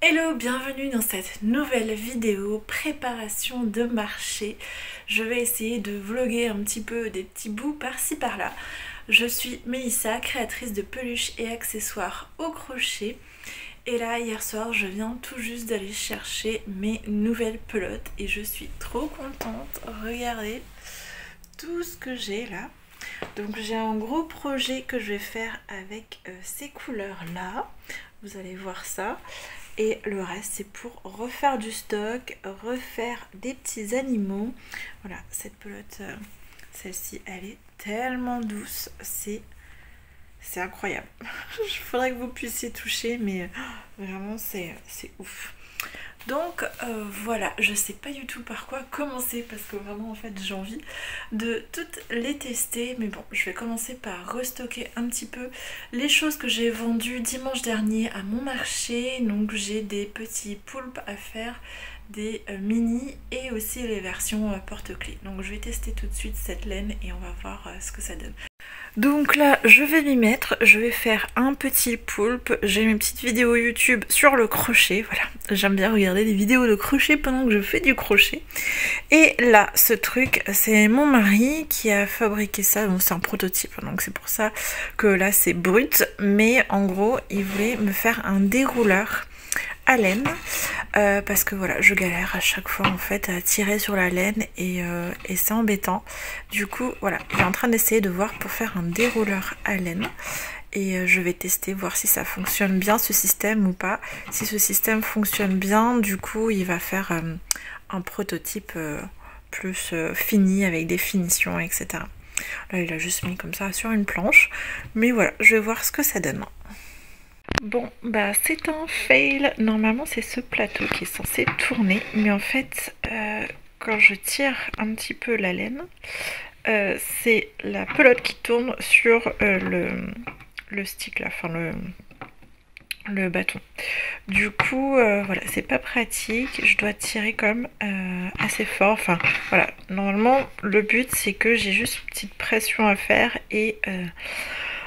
Hello, bienvenue dans cette nouvelle vidéo préparation de marché. Je vais essayer de vlogger un petit peu des petits bouts par-ci par-là. Je suis Mélissa, créatrice de peluches et accessoires au crochet. Et là, hier soir, je viens tout juste d'aller chercher mes nouvelles pelotes et je suis trop contente. Regardez tout ce que j'ai là. Donc j'ai un gros projet que je vais faire avec ces couleurs-là. Vous allez voir ça. Et le reste, c'est pour refaire du stock, refaire des petits animaux. Voilà, cette pelote, celle-ci, elle est tellement douce. C'est incroyable. Il faudrait que vous puissiez toucher, mais vraiment, c'est ouf. Donc voilà, je sais pas du tout par quoi commencer parce que vraiment en fait j'ai envie de toutes les tester, mais bon, je vais commencer par restocker un petit peu les choses que j'ai vendues dimanche dernier à mon marché. Donc j'ai des petits poulpes à faire, des mini et aussi les versions porte-clés. Donc je vais tester tout de suite cette laine et on va voir ce que ça donne. Donc là, je vais m'y mettre, je vais faire un petit poulpe. J'ai mes petites vidéos YouTube sur le crochet, voilà. J'aime bien regarder des vidéos de crochet pendant que je fais du crochet. Et là, ce truc, c'est mon mari qui a fabriqué ça, donc c'est un prototype, donc c'est pour ça que là c'est brut. Mais en gros, il voulait me faire un dérouleur à laine parce que voilà, je galère à chaque fois en fait à tirer sur la laine et c'est embêtant. Du coup voilà, il est en train d'essayer de voir pour faire un dérouleur à laine et je vais tester, voir si ça fonctionne bien ce système ou pas. Si ce système fonctionne bien, du coup il va faire un prototype plus fini avec des finitions, etc. Là il a juste mis comme ça sur une planche, mais voilà, je vais voir ce que ça donne. Bon, bah c'est un fail. Normalement, c'est ce plateau qui est censé tourner. Mais en fait, quand je tire un petit peu la laine, c'est la pelote qui tourne sur le stick là, enfin le bâton. Du coup, voilà, c'est pas pratique. Je dois tirer quand même assez fort. Enfin, voilà. Normalement, le but, c'est que j'ai juste une petite pression à faire et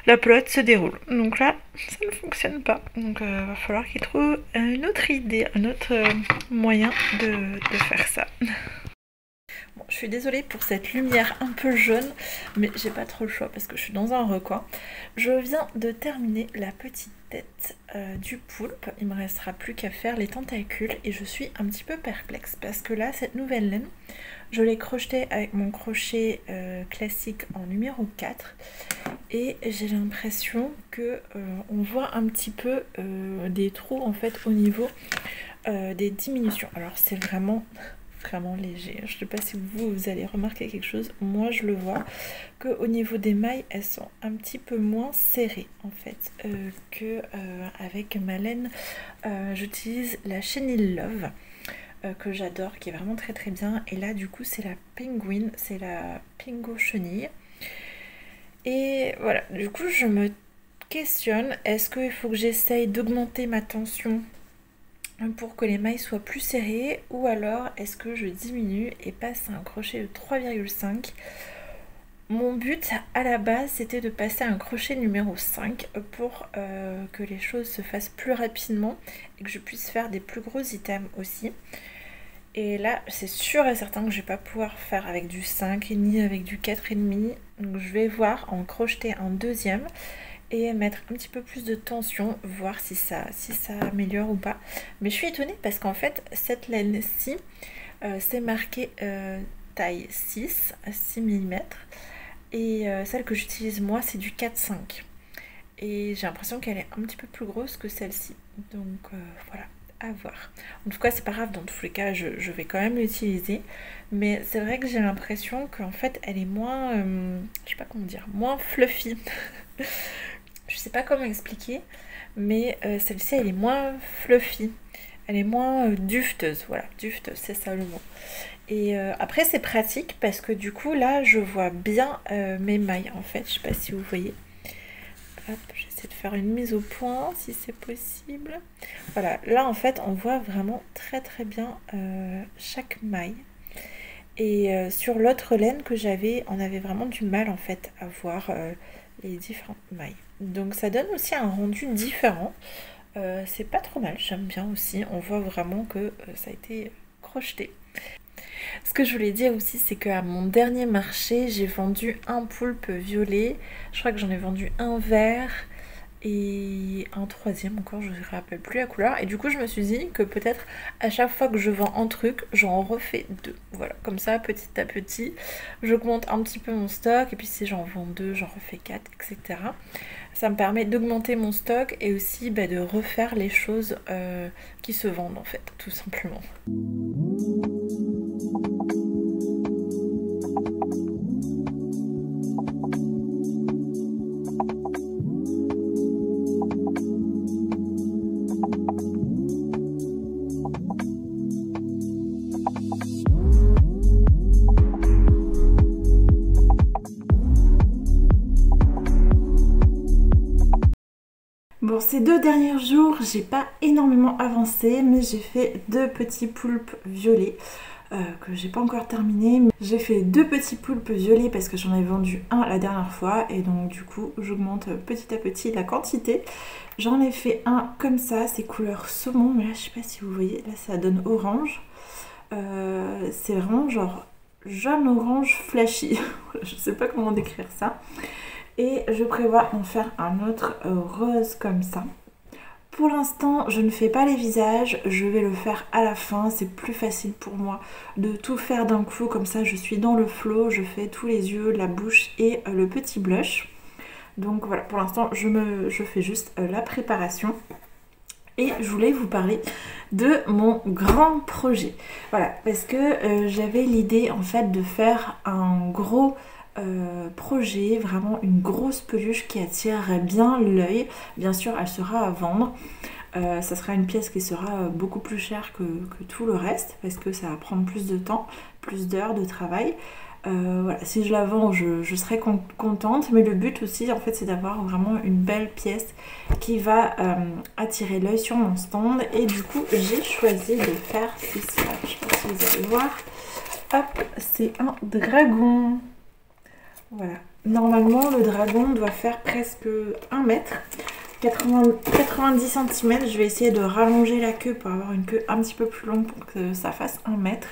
la pelote se déroule. Donc là, ça ne fonctionne pas. Donc va falloir qu'il trouve une autre idée, un autre moyen de faire ça. Bon, je suis désolée pour cette lumière un peu jaune, mais j'ai pas trop le choix parce que je suis dans un recoin. Je viens de terminer la petite tête du poulpe. Il me restera plus qu'à faire les tentacules et je suis un petit peu perplexe parce que là, cette nouvelle laine, je l'ai crochetée avec mon crochet classique en numéro 4 et j'ai l'impression que on voit un petit peu des trous en fait au niveau des diminutions. Alors c'est vraiment léger. Je ne sais pas si vous allez remarquer quelque chose. Moi je le vois que au niveau des mailles elles sont un petit peu moins serrées en fait que avec ma laine. J'utilise la Chenille Love que j'adore, qui est vraiment très très bien. Et là du coup c'est la Penguin, c'est la Pingo Chenille. Et voilà, du coup je me questionne, est-ce qu'il faut que j'essaye d'augmenter ma tension pour que les mailles soient plus serrées, ou alors est-ce que je diminue et passe à un crochet de 3,5. Mon but à la base c'était de passer à un crochet numéro 5 pour que les choses se fassent plus rapidement et que je puisse faire des plus gros items aussi. Et là c'est sûr et certain que je vais pas pouvoir faire avec du 5 ni avec du 4,5. Donc je vais voir en crocheter un deuxième et mettre un petit peu plus de tension, voir si ça améliore ou pas. Mais je suis étonnée parce qu'en fait cette laine-ci c'est marqué taille 6 à 6 mm et celle que j'utilise moi c'est du 4,5 et j'ai l'impression qu'elle est un petit peu plus grosse que celle-ci. Donc voilà, à voir. En tout cas c'est pas grave, dans tous les cas je vais quand même l'utiliser, mais c'est vrai que j'ai l'impression qu'en fait elle est moins je sais pas comment dire, moins fluffy. Je sais pas comment expliquer, mais celle-ci elle est moins fluffy, elle est moins dufteuse, voilà, dufteuse c'est ça le mot. Et après c'est pratique parce que du coup là je vois bien mes mailles en fait, je sais pas si vous voyez. Hop, j'essaie de faire une mise au point si c'est possible. Voilà, là en fait on voit vraiment très très bien chaque maille. Et sur l'autre laine que j'avais, on avait vraiment du mal en fait à voir les différentes mailles. Donc ça donne aussi un rendu différent. C'est pas trop mal, j'aime bien aussi. On voit vraiment que ça a été crocheté. Ce que je voulais dire aussi, c'est qu'à mon dernier marché, j'ai vendu un poulpe violet. Je crois que j'en ai vendu un vert et un troisième encore, je ne me rappelle plus la couleur. Et du coup, je me suis dit que peut-être à chaque fois que je vends un truc, j'en refais deux. Voilà, comme ça, petit à petit, j'augmente un petit peu mon stock. Et puis si j'en vends deux, j'en refais quatre, etc. Ça me permet d'augmenter mon stock et aussi de refaire les choses qui se vendent en fait, tout simplement. Bon, ces 2 derniers jours, j'ai pas énormément avancé, mais j'ai fait 2 petits poulpes violets que j'ai pas encore terminé. J'ai fait 2 petits poulpes violets parce que j'en ai vendu un la dernière fois et donc du coup j'augmente petit à petit la quantité. J'en ai fait un comme ça, c'est couleur saumon, mais là je sais pas si vous voyez, là ça donne orange. C'est vraiment genre jaune orange flashy, je sais pas comment décrire ça. Et je prévois en faire un autre rose comme ça. Pour l'instant, je ne fais pas les visages, je vais le faire à la fin. C'est plus facile pour moi de tout faire d'un coup, comme ça je suis dans le flow. Je fais tous les yeux, la bouche et le petit blush. Donc voilà, pour l'instant, je fais juste la préparation. Et je voulais vous parler de mon grand projet. Voilà, parce que j'avais l'idée en fait de faire un gros projet, vraiment une grosse peluche qui attirerait bien l'œil. Bien sûr, elle sera à vendre. Ça sera une pièce qui sera beaucoup plus chère que tout le reste parce que ça va prendre plus de temps, plus d'heures de travail. Voilà, si je la vends, je serai contente, mais le but aussi en fait c'est d'avoir vraiment une belle pièce qui va attirer l'œil sur mon stand. Et du coup j'ai choisi de faire ceci. Je sais pas si vous allez voir. Hop, c'est un dragon. Voilà, normalement le dragon doit faire presque 1 mètre, 90 cm. Je vais essayer de rallonger la queue pour avoir une queue un petit peu plus longue pour que ça fasse 1 mètre.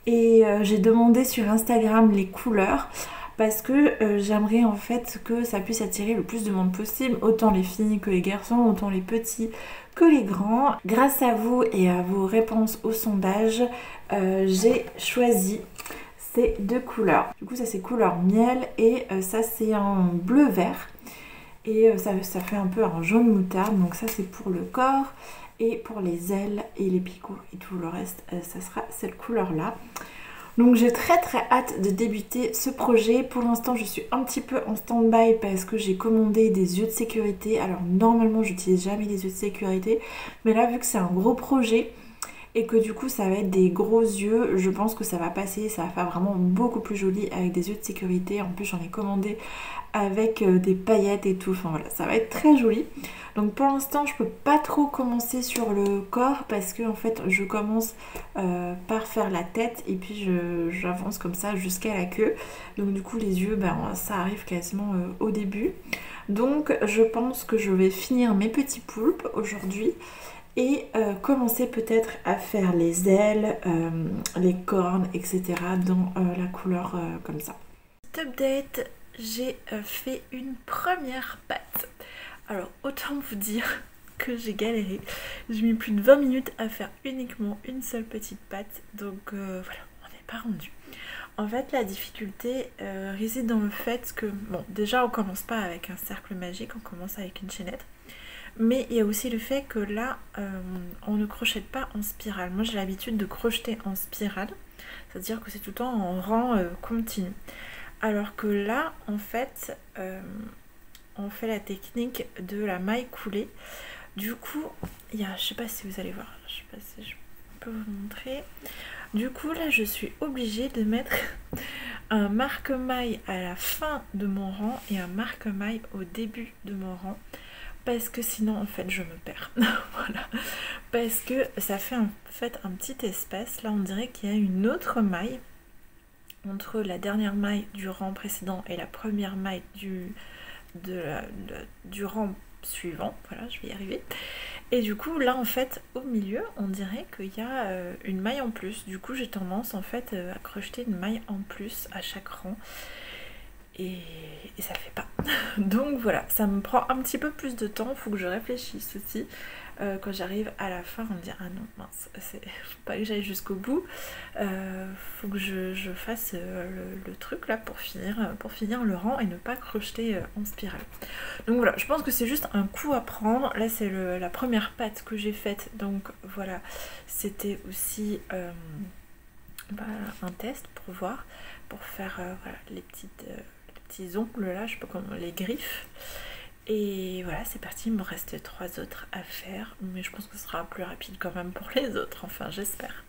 Et j'ai demandé sur Instagram les couleurs parce que j'aimerais en fait que ça puisse attirer le plus de monde possible, autant les filles que les garçons, autant les petits que les grands. Grâce à vous et à vos réponses au sondage, j'ai choisi ces 2 couleurs. Du coup ça c'est couleur miel et ça c'est un bleu vert et ça fait un peu un jaune moutarde. Donc ça c'est pour le corps et pour les ailes et les picots et tout le reste ça sera cette couleur là. Donc j'ai très hâte de débuter ce projet. Pour l'instant je suis un petit peu en stand-by parce que j'ai commandé des yeux de sécurité. Alors normalement j'utilise jamais les yeux de sécurité, mais là vu que c'est un gros projet et que du coup ça va être des gros yeux, je pense que ça va passer, ça va faire vraiment beaucoup plus joli avec des yeux de sécurité. En plus j'en ai commandé avec des paillettes et tout, enfin voilà, ça va être très joli. Donc pour l'instant je peux pas trop commencer sur le corps parce que en fait je commence par faire la tête et puis j'avance comme ça jusqu'à la queue. Donc du coup les yeux, ben, ça arrive quasiment au début. Donc je pense que je vais finir mes petits poulpes aujourd'hui et commencer peut-être à faire les ailes, les cornes, etc. dans la couleur comme ça. Petit update, j'ai fait une première patte. Alors autant vous dire que j'ai galéré. J'ai mis plus de 20 minutes à faire uniquement une seule petite patte. Donc voilà, on n'est pas rendu. En fait la difficulté réside dans le fait que, bon déjà on commence pas avec un cercle magique, on commence avec une chaînette. Mais il y a aussi le fait que là, on ne crochette pas en spirale. Moi j'ai l'habitude de crocheter en spirale, c'est-à-dire que c'est tout le temps en rang continu. Alors que là, en fait, on fait la technique de la maille coulée. Du coup, il y a, je sais pas si vous allez voir, je sais pas si je peux vous montrer. Du coup, là, je suis obligée de mettre un marque-maille à la fin de mon rang et un marque-maille au début de mon rang. Parce que sinon en fait je me perds. Voilà. Parce que ça fait en fait un petit espace. Là on dirait qu'il y a une autre maille entre la dernière maille du rang précédent et la première maille du rang suivant. Voilà, je vais y arriver. Et du coup là en fait au milieu on dirait qu'il y a une maille en plus. Du coup j'ai tendance en fait à crocheter une maille en plus à chaque rang. Et ça le fait pas. Donc voilà, ça me prend un petit peu plus de temps, faut que je réfléchisse aussi. Quand j'arrive à la fin, on me dit ah non mince, faut pas que j'aille jusqu'au bout. Faut que je fasse le truc là pour finir le rang et ne pas crocheter en spirale. Donc voilà, je pense que c'est juste un coup à prendre. Là c'est la première patte que j'ai faite, donc voilà, c'était aussi un test pour voir, pour faire voilà, les petits ongles là, je sais pas comment, les griffes. Et voilà, c'est parti, il me reste 3 autres à faire, mais je pense que ce sera plus rapide quand même pour les autres, enfin j'espère.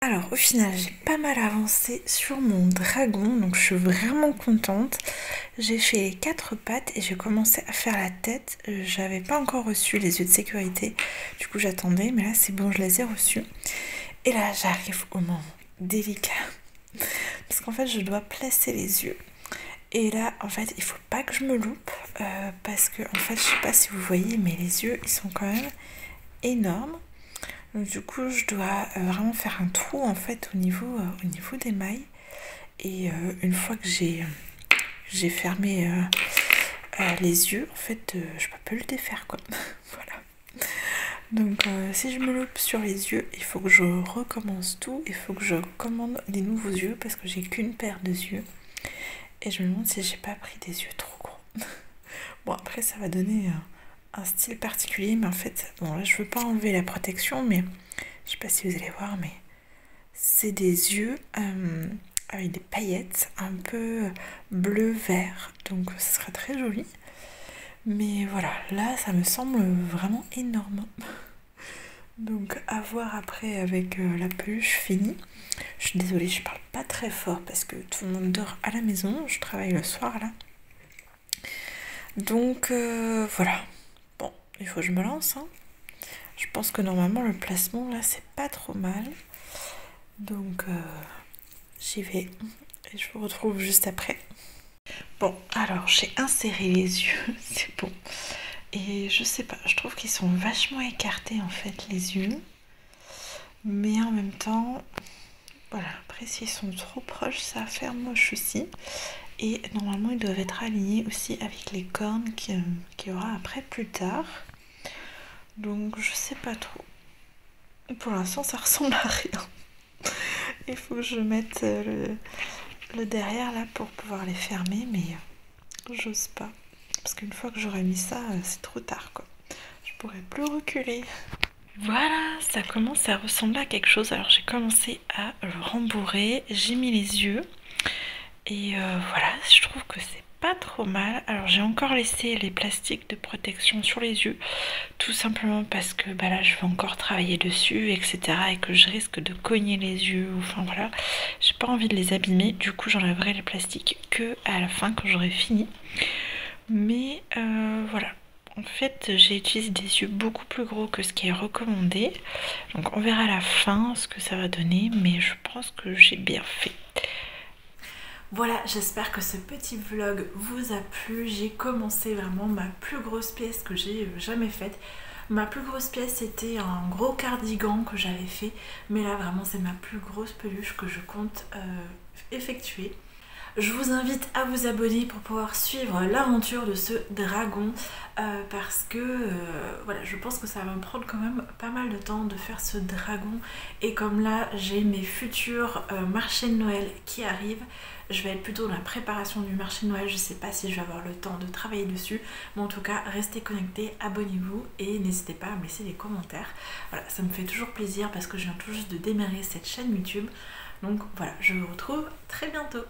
Alors au final j'ai pas mal avancé sur mon dragon, donc je suis vraiment contente. J'ai fait les 4 pattes et j'ai commencé à faire la tête. J'avais pas encore reçu les yeux de sécurité, du coup j'attendais, mais là c'est bon, je les ai reçus. Et là j'arrive au moment délicat, parce qu'en fait je dois placer les yeux. Et là en fait il faut pas que je me loupe, parce que en fait je sais pas si vous voyez, mais les yeux ils sont quand même énormes. Donc du coup je dois vraiment faire un trou en fait au niveau des mailles. Et une fois que j'ai fermé les yeux, en fait je peux plus le défaire quoi. Voilà. Donc si je me loupe sur les yeux, il faut que je recommence tout. Il faut que je commande des nouveaux yeux parce que j'ai qu'une paire de yeux. Et je me demande si j'ai pas pris des yeux trop gros. Bon après ça va donner un style particulier, mais en fait bon là je veux pas enlever la protection, mais je sais pas si vous allez voir, mais c'est des yeux avec des paillettes un peu bleu vert, donc ce sera très joli. Mais voilà, là ça me semble vraiment énorme. Donc à voir après avec la peluche finie. Je suis désolée, je parle pas très fort parce que tout le monde dort à la maison, je travaille le soir là. Donc voilà. Bon, il faut que je me lance, hein. Je pense que normalement le placement là c'est pas trop mal. Donc j'y vais et je vous retrouve juste après. Bon, alors j'ai inséré les yeux, c'est bon. Et je sais pas, je trouve qu'ils sont vachement écartés en fait les yeux. Mais en même temps, voilà, après s'ils sont trop proches, ça va faire moche aussi. Et normalement ils doivent être alignés aussi avec les cornes qu'il y aura après plus tard. Donc je sais pas trop. Pour l'instant ça ressemble à rien. Il faut que je mette le derrière là pour pouvoir les fermer, mais j'ose pas. Parce qu'une fois que j'aurai mis ça, c'est trop tard quoi. Je pourrai plus reculer. Voilà, ça commence à ressembler à quelque chose. Alors j'ai commencé à le rembourrer, j'ai mis les yeux. Et voilà, je trouve que c'est pas trop mal. Alors j'ai encore laissé les plastiques de protection sur les yeux, tout simplement parce que bah là je vais encore travailler dessus, etc. et que je risque de cogner les yeux, enfin voilà, j'ai pas envie de les abîmer. Du coup j'enlèverai les plastiques que à la fin quand j'aurai fini. Mais voilà, en fait j'ai utilisé des yeux beaucoup plus gros que ce qui est recommandé, donc on verra à la fin ce que ça va donner, mais je pense que j'ai bien fait. Voilà, j'espère que ce petit vlog vous a plu. J'ai commencé vraiment ma plus grosse pièce que j'ai jamais faite. Ma plus grosse pièce c'était un gros cardigan que j'avais fait, mais là vraiment c'est ma plus grosse peluche que je compte effectuer. Je vous invite à vous abonner pour pouvoir suivre l'aventure de ce dragon, parce que voilà, je pense que ça va me prendre quand même pas mal de temps de faire ce dragon. Et comme là j'ai mes futurs marchés de Noël qui arrivent, je vais être plutôt dans la préparation du marché de Noël. Je sais pas si je vais avoir le temps de travailler dessus, mais en tout cas restez connectés, abonnez-vous et n'hésitez pas à me laisser des commentaires. Voilà, ça me fait toujours plaisir parce que je viens tout juste de démarrer cette chaîne YouTube. Donc voilà, je vous retrouve très bientôt.